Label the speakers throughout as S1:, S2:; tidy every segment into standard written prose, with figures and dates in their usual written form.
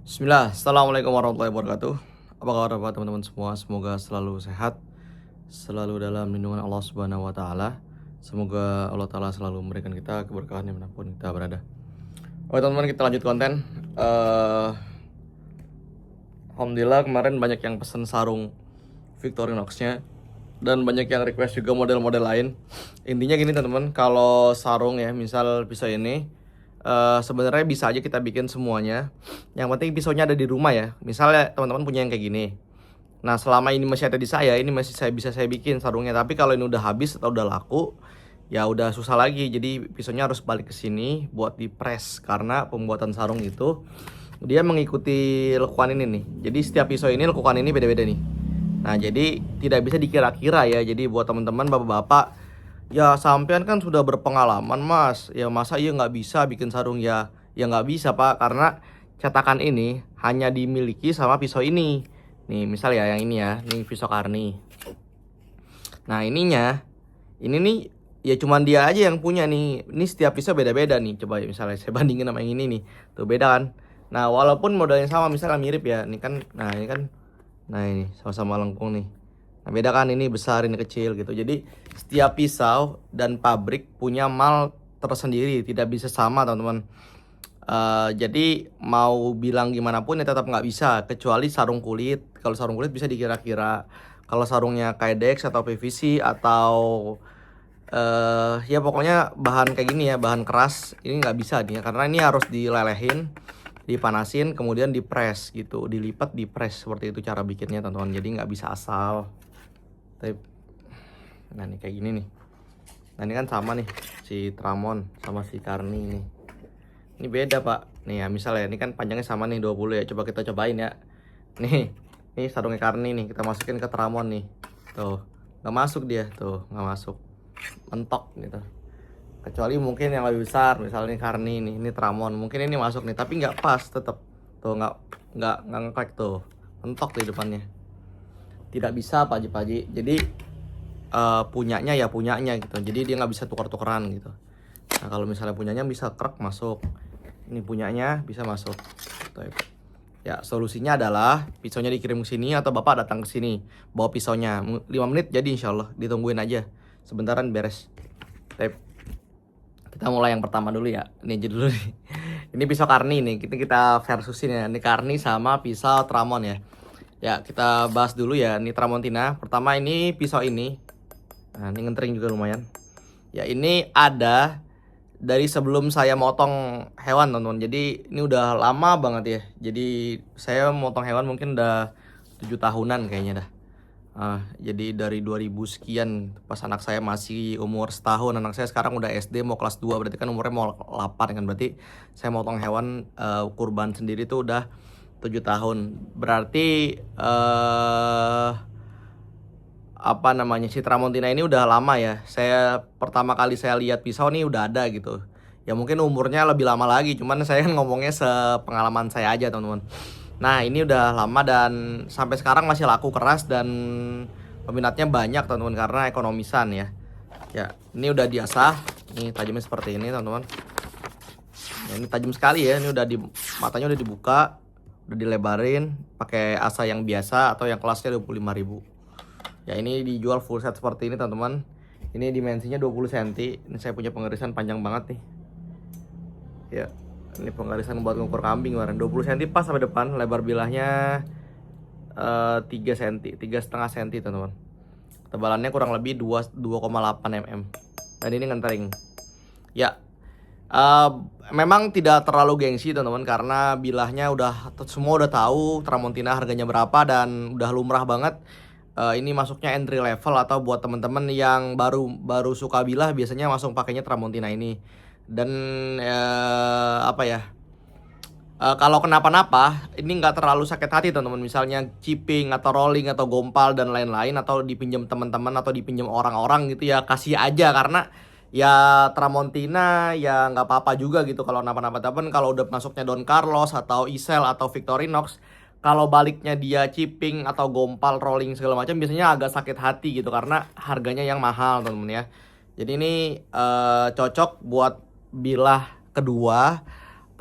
S1: Bismillah, Assalamualaikum warahmatullahi wabarakatuh. Apa kabar teman-teman semua? Semoga selalu sehat, selalu dalam lindungan Allah Subhanahu wa Ta'ala. Semoga Allah Ta'ala selalu memberikan kita keberkahan dimanapun kita berada. Oke teman-teman, kita lanjut konten. Alhamdulillah kemarin banyak yang pesen sarung Victorinox-nya dan banyak yang request juga model-model lain. Intinya gini teman-teman, kalau sarung ya, misal pisau ini sebenarnya bisa aja kita bikin semuanya. Yang penting pisaunya ada di rumah ya. Misalnya teman-teman punya yang kayak gini. Nah, selama ini masih ada di saya, ini masih saya bikin sarungnya. Tapi kalau ini udah habis atau udah laku, ya udah susah lagi. Jadi pisaunya harus balik ke sini buat di press karena pembuatan sarung itu dia mengikuti lekukan ini nih. Jadi setiap pisau ini lekukan ini beda-beda nih. Nah, jadi tidak bisa dikira-kira ya. Jadi buat teman-teman bapak-bapak, ya sampean kan sudah berpengalaman mas, ya masa iya nggak bisa bikin sarung ya? Ya nggak bisa pak, karena cetakan ini hanya dimiliki sama pisau ini. Nih misal ya yang ini ya, ini pisau Karni. Nah ininya, ini nih ya cuman dia aja yang punya nih. Ini setiap pisau beda-beda nih. Coba ya, misalnya saya bandingin sama yang ini nih, tuh beda kan? Nah walaupun modelnya sama, misalnya mirip ya, ini kan, nah ini sama-sama lengkung nih. Nah beda kan, ini besar ini kecil gitu. Jadi setiap pisau dan pabrik punya mal tersendiri, tidak bisa sama teman-teman. Jadi mau bilang gimana pun ya tetap nggak bisa, kecuali sarung kulit. Kalau sarung kulit bisa dikira-kira. Kalau sarungnya Kydex atau PVC atau ya pokoknya bahan kayak gini ya, bahan keras, ini nggak bisa nih ya, karena ini harus dilelehin, dipanasin, kemudian dipres gitu, dilipat, dipres, seperti itu cara bikinnya teman-teman. Jadi nggak bisa asal. Nah ini kayak gini nih. Nah ini kan sama nih, si Tramon sama si Karni nih. Ini beda pak. Nih ya misalnya ini kan panjangnya sama nih 20 ya. Coba kita cobain ya. Nih sarungnya Karni nih, kita masukin ke Tramon nih. Tuh nggak masuk dia, tuh nggak masuk, mentok gitu. Kecuali mungkin yang lebih besar, misalnya Karni nih, ini Tramon, mungkin ini masuk nih, tapi nggak pas tetap. Tuh nggak ngeklek tuh, mentok di depannya. Tidak bisa Pak Haji. Jadi punyanya ya punyanya gitu. Jadi dia nggak bisa tukar-tukeran gitu. Nah kalau misalnya punyanya bisa krek masuk, ini punyanya bisa masuk. Ya solusinya adalah pisaunya dikirim ke sini atau bapak datang ke sini bawa pisaunya. 5 menit jadi insya Allah, ditungguin aja, sebentaran beres. Kita mulai yang pertama dulu ya. Ini aja dulu nih. Ini pisau Karni nih, kita versusin ya. Ini Karni sama pisau Tramon ya. Ya kita bahas dulu ya. Ini Tramontina. Pertama ini pisau ini. Nah ini ngentering juga lumayan. Ya ini ada dari sebelum saya motong hewan teman-teman. Jadi ini udah lama banget ya. Jadi saya motong hewan mungkin udah 7 tahunan kayaknya dah. Jadi dari 2000 sekian, pas anak saya masih umur setahun. Anak saya sekarang udah SD mau kelas 2, berarti kan umurnya mau 8 kan. Berarti saya motong hewan kurban sendiri tuh udah 7 tahun. Berarti apa namanya, si Tramontina ini udah lama ya. Saya pertama kali saya lihat pisau nih udah ada gitu. Ya mungkin umurnya lebih lama lagi, cuman saya ngomongnya sepengalaman saya aja teman-teman. Nah ini udah lama dan sampai sekarang masih laku keras dan peminatnya banyak teman-teman karena ekonomisan ya. Ya ini udah diasah, ini tajamnya seperti ini teman-teman. Ya, ini tajam sekali ya, ini udah matanya udah dibuka, udah dilebarin pakai asa yang biasa atau yang kelasnya 25.000. Ya ini dijual full set seperti ini teman-teman. Ini dimensinya 20 cm. Ini saya punya pengirisan panjang banget nih. Ya, ini pengirisan buat ngukur kambing kemarin. 20 cm pas sampai depan. Lebar bilahnya 3 cm, 3,5 cm teman-teman. Tebalannya kurang lebih 2,8 mm. Dan ini ngentering. Ya, memang tidak terlalu gengsi teman-teman karena bilahnya semua udah tahu Tramontina harganya berapa dan udah lumrah banget. Ini masuknya entry level atau buat teman-teman yang baru suka bilah biasanya langsung pakainya Tramontina ini. Dan apa ya, kalau kenapa-napa ini nggak terlalu sakit hati teman-teman. Misalnya chipping atau rolling atau gompal dan lain-lain, atau dipinjam teman-teman atau dipinjam orang-orang gitu ya, kasih aja karena ya Tramontina ya nggak apa-apa juga gitu kalau kenapa-napa. Tapi kalau udah masuknya Don Carlos atau Isel atau Victorinox, kalau baliknya dia chipping atau gompal, rolling segala macam, biasanya agak sakit hati gitu karena harganya yang mahal teman-teman ya. Jadi ini cocok buat bilah kedua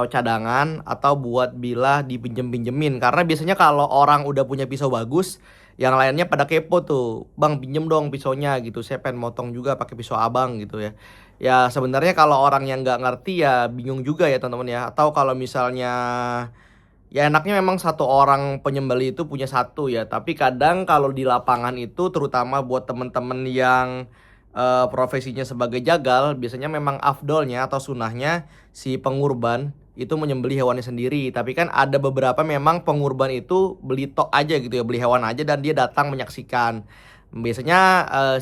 S1: atau cadangan atau buat bilah dipinjem-pinjemin. Karena biasanya kalau orang udah punya pisau bagus, yang lainnya pada kepo tuh, "Bang, pinjem dong pisaunya," gitu. "Saya pengen motong juga pakai pisau abang," gitu ya. Ya sebenarnya kalau orang yang nggak ngerti ya bingung juga ya teman-teman ya. Atau kalau misalnya ya enaknya memang satu orang penyembelih itu punya satu ya, tapi kadang kalau di lapangan itu terutama buat temen-temen yang profesinya sebagai jagal, biasanya memang afdolnya atau sunahnya si pengurban itu menyembelih hewannya sendiri. Tapi kan ada beberapa memang pengurban itu beli tok aja gitu ya, beli hewan aja dan dia datang menyaksikan. Biasanya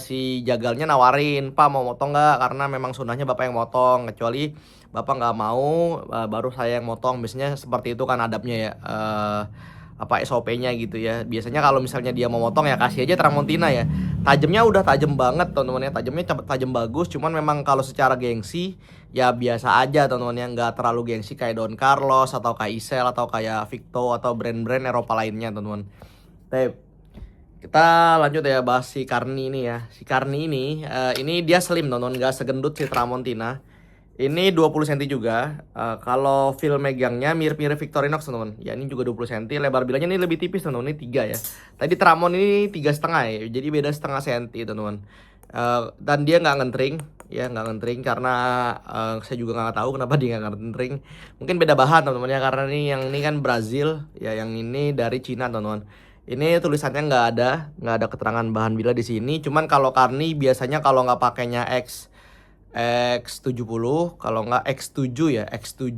S1: si jagalnya nawarin, "Pak mau motong nggak? Karena memang sunahnya bapak yang motong, kecuali bapak nggak mau, baru saya yang motong." Biasanya seperti itu kan adabnya ya, apa, SOP-nya gitu ya. Biasanya kalau misalnya dia mau motong ya kasih aja Tramontina ya. Tajamnya udah tajam banget teman-teman ya, tajamnya tajam bagus, cuman memang kalau secara gengsi ya biasa aja teman-teman ya, nggak terlalu gengsi kayak Don Carlos atau kayak Isel atau kayak Victo atau brand-brand Eropa lainnya teman-teman. Kita lanjut ya bahas si Carni ini ya. Si Carni ini dia slim teman-teman, nggak segendut si Tramontina. Ini 20 cm juga. Kalau feel megangnya mirip-mirip Victorinox teman-teman. Ya ini juga 20 cm. Lebar bilanya ini lebih tipis teman-teman. Ini 3 ya. Tadi Tramon ini 3,5 ya. Jadi beda setengah senti teman-teman. Dan dia nggak ngentring. Ya nggak ngentring karena saya juga nggak tahu kenapa dia nggak ngentring. Mungkin beda bahan teman-teman ya. Karena ini yang ini kan Brazil. Ya yang ini dari Cina teman-teman. Ini tulisannya nggak ada keterangan bahan bila di sini. Cuman kalau Carni biasanya kalau nggak pakainya X70, kalau nggak X7 ya, X7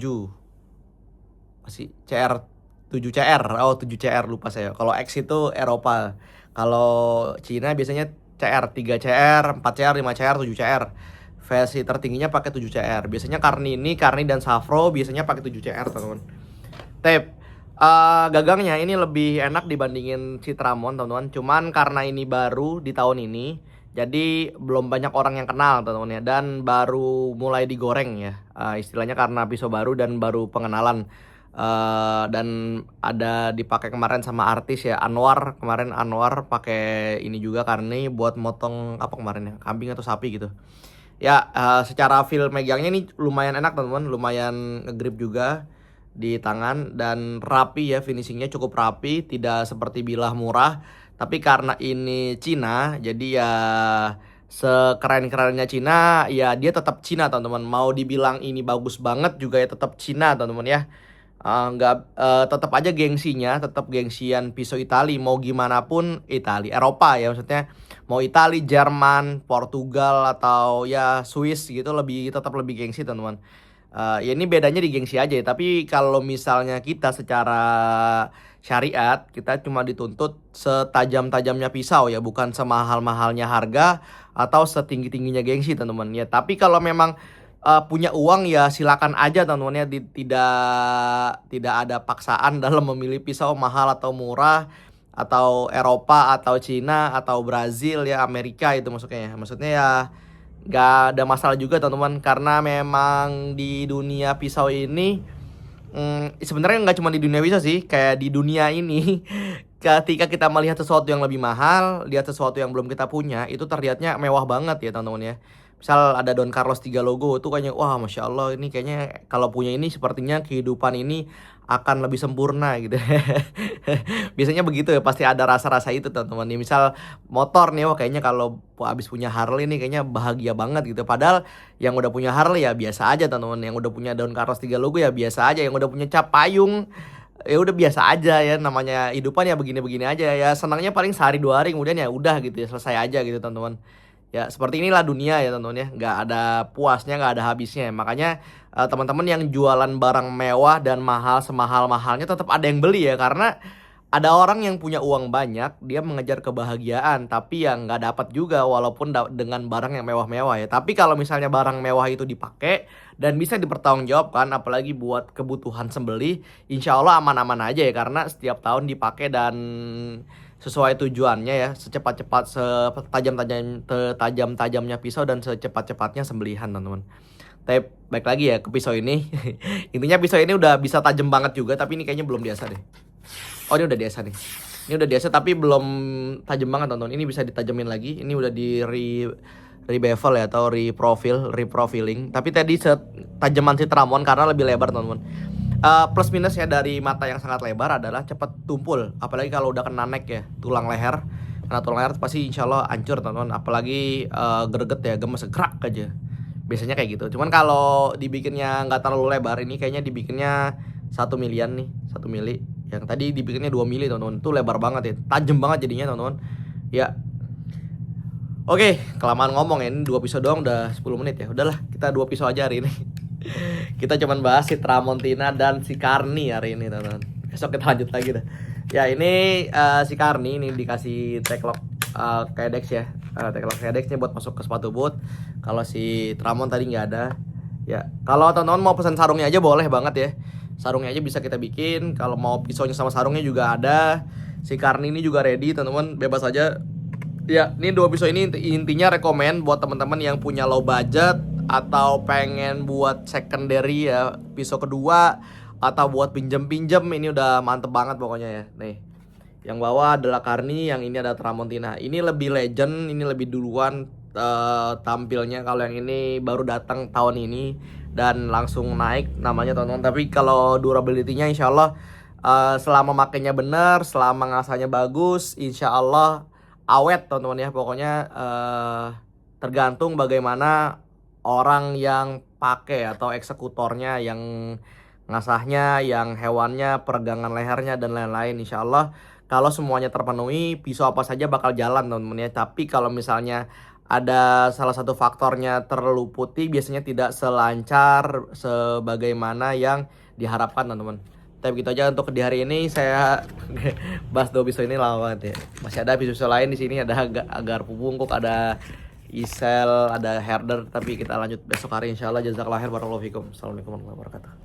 S1: masih CR7CR, oh 7CR lupa saya. Kalau X itu Eropa, kalau Cina biasanya CR, 3CR, 4CR, 5CR, 7CR. Versi tertingginya pakai 7CR. Biasanya Carni dan Safro biasanya pakai 7CR teman-teman. Gagangnya ini lebih enak dibandingin Citramon teman-teman. Cuman karena ini baru di tahun ini, jadi belum banyak orang yang kenal teman-teman ya. Dan baru mulai digoreng ya, istilahnya karena pisau baru dan baru pengenalan. Dan ada dipakai kemarin sama artis ya, Anwar. Kemarin Anwar pakai ini juga Carni buat motong apa kemarin ya, kambing atau sapi gitu. Ya secara feel megangnya ini lumayan enak teman-teman, lumayan ngegrip juga di tangan dan rapi ya, finishingnya cukup rapi, tidak seperti bilah murah. Tapi karena ini Cina, jadi ya sekeren-kerennya Cina, ya dia tetap Cina teman-teman. Mau dibilang ini bagus banget juga ya tetap Cina teman-teman ya. Tetap aja gengsinya, tetap gengsian pisau Itali. Mau gimana pun Itali, Eropa ya maksudnya. Mau Itali, Jerman, Portugal atau ya Swiss gitu tetap lebih gengsi teman-teman. Ya ini bedanya di gengsi aja ya. Tapi kalau misalnya kita secara syariat, kita cuma dituntut setajam-tajamnya pisau ya, bukan semahal-mahalnya harga atau setinggi-tingginya gengsi teman-teman ya. Tapi kalau memang punya uang ya silakan aja teman-teman ya. Tidak ada paksaan dalam memilih pisau mahal atau murah, atau Eropa atau Cina atau Brazil ya, Amerika itu maksudnya ya. Maksudnya ya nggak ada masalah juga teman-teman, karena memang di dunia pisau ini sebenarnya nggak cuma di dunia pisau sih, kayak di dunia ini ketika kita melihat sesuatu yang lebih mahal, lihat sesuatu yang belum kita punya, itu terlihatnya mewah banget ya teman-teman ya. Misal ada Don Carlos 3 logo, itu kayaknya wah Masya Allah, ini kayaknya kalau punya ini sepertinya kehidupan ini akan lebih sempurna gitu. Biasanya begitu ya, pasti ada rasa-rasa itu teman-teman. Nih misal motor nih, wah kayaknya kalau habis punya Harley nih kayaknya bahagia banget gitu. Padahal yang udah punya Harley ya biasa aja teman-teman. Yang udah punya Don Carlos 3 logo ya biasa aja. Yang udah punya cap payung ya udah biasa aja ya, namanya hidupan ya begini-begini aja ya. Senangnya paling sehari 2 hari, kemudian ya udah gitu ya, selesai aja gitu teman-teman. Ya seperti inilah dunia ya teman-teman ya, nggak ada puasnya, nggak ada habisnya. Makanya teman-teman yang jualan barang mewah dan mahal semahal-mahalnya tetap ada yang beli ya, karena ada orang yang punya uang banyak, dia mengejar kebahagiaan, tapi yang nggak dapat juga walaupun dengan barang yang mewah-mewah ya. Tapi kalau misalnya barang mewah itu dipakai dan bisa dipertanggungjawabkan, apalagi buat kebutuhan sembelih, insya Allah aman-aman aja ya, karena setiap tahun dipakai dan sesuai tujuannya ya, secepat-cepat, setajam-tajamnya pisau dan secepat-cepatnya sembelihan teman-teman. Tapi baik lagi ya ke pisau ini. Intinya pisau ini udah bisa tajam banget juga, tapi ini kayaknya belum biasa deh. Oh ini udah biasa nih. Ini udah biasa tapi belum tajam banget teman-teman. Ini bisa ditajamin lagi. Ini udah di rebevel ya, atau reprofiling. Tapi tadi tajaman si Tramon karena lebih lebar teman-teman. Plus minusnya dari mata yang sangat lebar adalah cepat tumpul, apalagi kalau udah kena neck ya, tulang leher. Karena tulang leher pasti insya Allah hancur teman-teman, apalagi greget ya, gemes, gerak aja. Biasanya kayak gitu. Cuman kalau dibikinnya nggak terlalu lebar, ini kayaknya dibikinnya 1 milian nih, 1 mili. Yang tadi dibikinnya 2 mili teman-teman. Itu lebar banget ya, tajam banget jadinya teman-teman. Ya. Oke, kelamaan ngomong ya, ini 2 pisau doang udah 10 menit ya. Udahlah, kita 2 pisau aja hari ini. Kita cuman bahas si Tramontina dan si Carni hari ini teman-teman. Besok kita lanjut lagi dah. Ya ini si Carni ini dikasih taglock Cadex ya. Taglock Cadex nya buat masuk ke sepatu boot. Kalau si Tramon tadi nggak ada. Ya kalau teman-teman mau pesan sarungnya aja boleh banget ya. Sarungnya aja bisa kita bikin. Kalau mau pisaunya sama sarungnya juga ada. Si Carni ini juga ready teman-teman, bebas aja. Ya ini 2 pisau ini intinya rekomend buat teman-teman yang punya low budget atau pengen buat secondary ya, pisau kedua, atau buat pinjem-pinjem. Ini udah mantep banget pokoknya ya. Nih, yang bawah adalah Carni, yang ini ada Tramontina. Ini lebih legend, ini lebih duluan tampilnya. Kalau yang ini baru datang tahun ini dan langsung naik namanya teman-teman. Tapi kalau durability-nya insya Allah selama makainya bener, selama ngasahnya bagus, insya Allah awet teman-teman ya. Pokoknya tergantung bagaimana orang yang pakai atau eksekutornya, yang ngasahnya, yang hewannya, peregangan lehernya dan lain-lain. Insya Allah kalau semuanya terpenuhi, pisau apa saja bakal jalan teman-teman ya. Tapi kalau misalnya ada salah satu faktornya terluputi, biasanya tidak selancar sebagaimana yang diharapkan teman-teman. Tapi begitu aja untuk di hari ini, saya bahas 2 pisau ini lama banget ya. Masih ada pisau lain di sini, ada agar pupungkuk, ada isel, ada herder, tapi kita lanjut besok hari insya Allah. Jazakallahu khair, barakallahu fikum. Assalamualaikum warahmatullahi wabarakatuh.